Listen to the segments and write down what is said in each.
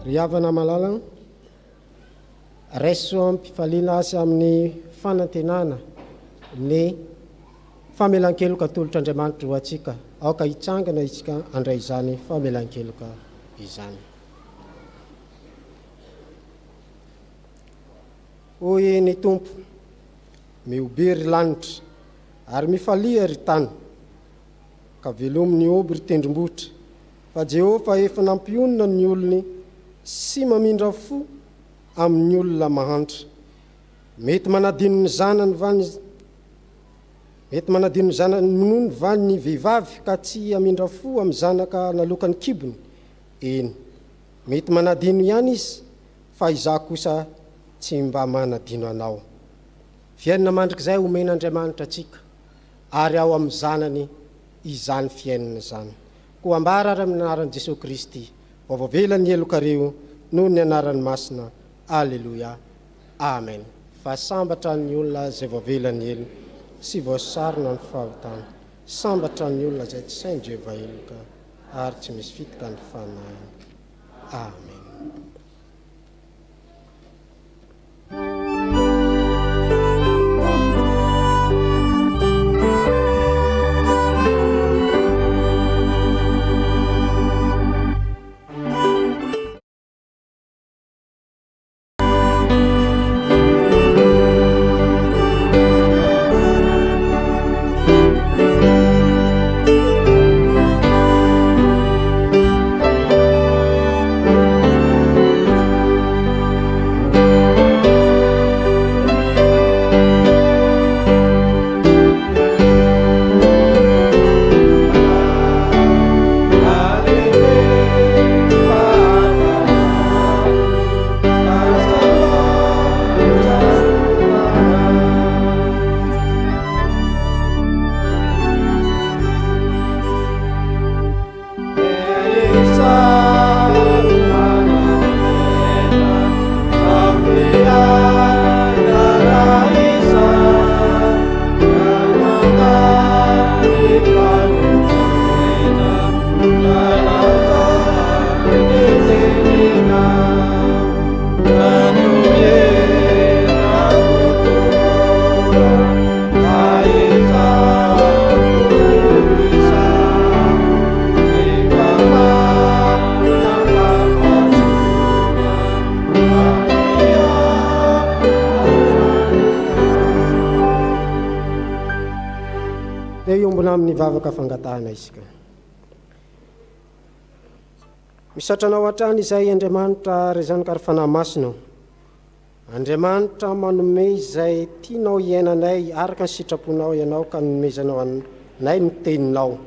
Ry havana malalana, raiso ampifaliana azy amin'ny fanantenana ny famelan-keloka tolotr'Andriamanitra ho antsika, aoka hitsangana isika andray izany famelan-keloka izany. Hoy ny Tompo, miobe ry lanitra ary mifalia ry tany, ka velomy ny oby ry tendrombohitra, fa Jehova efa nampionona ny olony sy mamindra fo amin'ny olona mahantra. Mety manadino ny zanany mono ny vaniny vehivavy ka tsy amindra fo amin'ny zanaka nalokany kibony. Eny, mety manadino ihany izy, fa izaho kosa tsy mba manadino anao. Fiainana mandrakizay omen'Andriamanitra atsika, ary ao amin'ny zanany izany fiainana zany. Ko ambara ary amin'ny anaran'i Jesosy Kristy, vaovavela ny elokareo noho ny anaran'ny masina. Alleluia. Amen. Fa sambatra ny olona izay voavela ny elo, sy voasarona ny fahotana. Sambatra ny olona izay tsy sain'i Jehova eloka, ary tsy misy fitika ny fanahiny. Amen. Amin'ny vavaka fangatahana isika. Misatranao hatrany izay Andriamanitra ry zanaka ary fanahy masina. Andriamanitra manome izay tianao iainanay araka ny sitraponao ianao ka nomezanao anay ny teninao.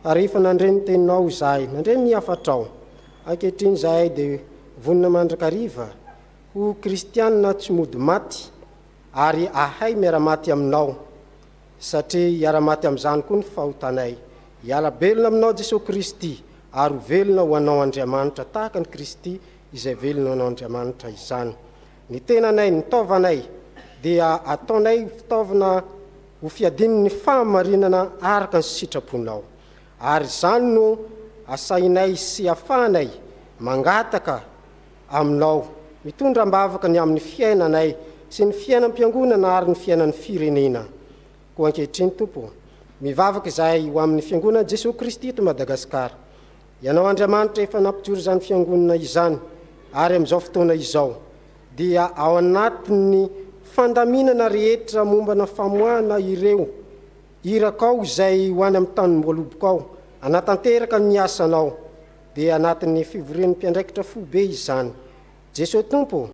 Ary efa nandre ny teninao izahay, nandre ny hafatrao. Ankehitriny izahay dia vonina mandrakariva ho kristianina tsy mody maty, ary ahay miara-maty aminao. Satria hiara-maty amin'izany koa ny fahotanay. Hiala velona aminao Jesosy Kristy, ary velona ho anao Andriamanitra tahaka ny Kristy izay velona ho anao Andriamanitra izany. Ny tenanay, ny taovanay dia ataonay fitaovana ho fiadiny ny fahamarinana araka ny sitraponao. Ary izany no asainay sy afahanay mangataka aminao, mitondra mbavaka ny amin'ny fiainanay sy ny fiainam-piangonana ary ny fiainan'ny firenena. Ko ankehitriny Tompo, mivavaka izahay ho amin'ny fiangonana Jesosy Kristy eto Madagasikara. Ianao Andriamanitra efa nampijoro izany fiangonana izany, ary amin'izao fotoana izao dia ao anatin'ny fandaminana rehetra mombana famoahana ireo irakao izay ho any amin'ny tany mboalobokao, anatanteraka ny asanao, dia anatin'ny fivorian'ny mpiandraikitra fobe izany. Jesosy Tompo,